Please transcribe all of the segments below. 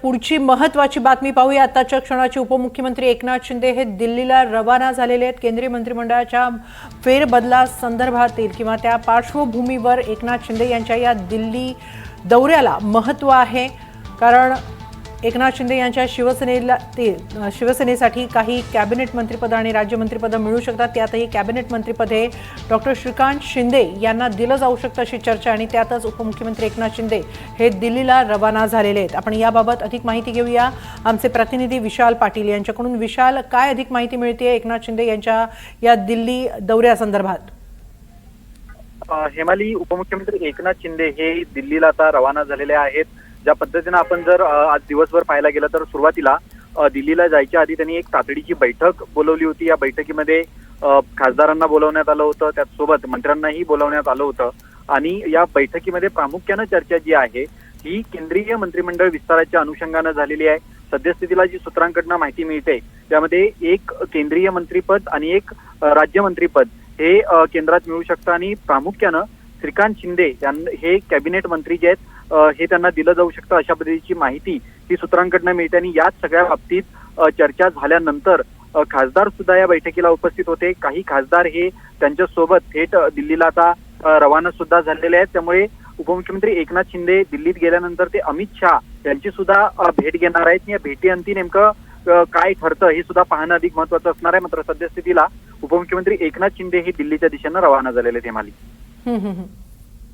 पुढची महत्त्वाची बातमी पाहूया। आताच्या क्षणाची उपमुख्यमंत्री एकनाथ शिंदे हे दिल्लीला रवाना झालेले आहेत। केंद्रीय मंत्रिमंडळाच्या फेरबदला संदर्भातील किंवा त्या पार्श्वभूमीवर एकनाथ शिंदे यांच्या या दिल्ली दौऱ्याला महत्त्व आहे, कारण एकनाथ शिंदे यांच्या शिवसेनेसाठी काही कॅबिनेट मंत्रिपद आणि राज्यमंत्रिपद मिळू शकतात। त्यातही कॅबिनेट मंत्रिपद हे डॉक्टर श्रीकांत शिंदे यांना दिलं जाऊ शकतं अशी चर्चा, आणि त्यातच उपमुख्यमंत्री एकनाथ शिंदे हे दिल्लीला रवाना झालेले आहेत। आपण याबाबत अधिक माहिती घेऊया आमचे प्रतिनिधी विशाल पाटील यांच्याकडून। विशाल, काय अधिक माहिती मिळते एकनाथ शिंदे यांच्या या दिल्ली दौऱ्यासंदर्भात? हेमाली, उपमुख्यमंत्री एकनाथ शिंदे हे दिल्लीला आता रवाना झालेले आहेत। ज्या पद्धतीने आपण जर आज दिवसभर पाहायला गेलं तर सुरुवातीला दिल्लीला जायच्या आधी त्यांनी एक तातडीची बैठक बोलवली होती। या बैठकीमध्ये खासदारांना बोलवण्यात आलं होतं, त्याचसोबत मंत्र्यांनाही बोलवण्यात आलं होतं, आणि या बैठकीमध्ये प्रामुख्यानं चर्चा जी आहे ही केंद्रीय मंत्रिमंडळ विस्ताराच्या अनुषंगानं झालेली आहे। सद्यस्थितीला जी सूत्रांकडनं माहिती मिळते त्यामध्ये एक केंद्रीय मंत्रिपद आणि एक राज्यमंत्रीपद हे केंद्रात मिळू शकतं, आणि प्रामुख्यानं श्रीकांत शिंदे हे कॅबिनेट मंत्री जे आहेत हे त्यांना दिलं जाऊ शकतं अशा पद्धतीची माहिती ही सूत्रांकडनं मिळते। आणि याच सगळ्या बाबतीत चर्चा झाल्यानंतर खासदार सुद्धा या बैठकीला उपस्थित होते। काही खासदार हे त्यांच्यासोबत थेट दिल्लीला आता रवाना सुद्धा झालेले आहेत। त्यामुळे उपमुख्यमंत्री एकनाथ शिंदे दिल्लीत गेल्यानंतर ते अमित शहा यांची सुद्धा भेट घेणार आहेत। या भेटीअंती नेमकं काय ठरतं हे सुद्धा पाहणं अधिक महत्त्वाचं असणार आहे। मात्र सद्यस्थितीला उपमुख्यमंत्री एकनाथ शिंदे हे दिल्लीच्या दिशेनं रवाना झालेले आहेत। हेमाली,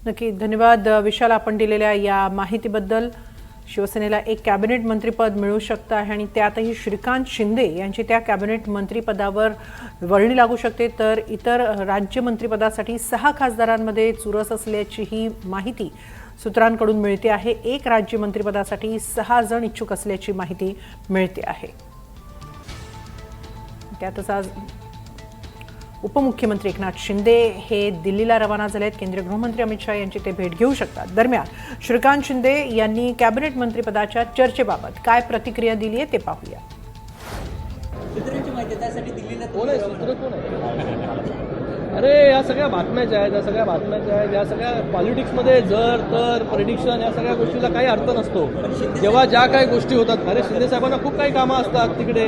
नक्की धन्यवाद विशाल, आपण दिलेल्या या माहितीबद्दल। शिवसेनेला एक कॅबिनेट मंत्रिपद मिळू शकतं आहे, आणि त्यातही श्रीकांत शिंदे यांची त्या कॅबिनेट मंत्रिपदावर वर्णी लागू शकते, तर इतर राज्यमंत्रिपदासाठी 6 खासदारांमध्ये चुरस असल्याची ही माहिती सूत्रांकडून मिळते आहे। एक राज्यमंत्रिपदासाठी 6 जण इच्छुक असल्याची माहिती मिळते आहे। त्यातच आज उपमुख्यमंत्री एकनाथ शिंदे हे दिल्लीला रवाना झाले आहेत। केंद्रीय गृहमंत्री अमित शहा यांची ते भेट घेऊ शकतात। दरम्यान श्रीकांत शिंदे यांनी कॅबिनेट मंत्रिपदाच्या चर्चेबाबत काय प्रतिक्रिया दिली आहे ते पाहूया। अरे या सगळ्या बातम्याच्या आहेत, या सगळ्या पॉलिटिक्समध्ये जर तर प्रेडिक्शन या सगळ्या गोष्टीला काही अर्थ नसतो। जेव्हा ज्या काही गोष्टी होतात, अरे शिंदे साहेबांना खूप काही कामं असतात तिकडे,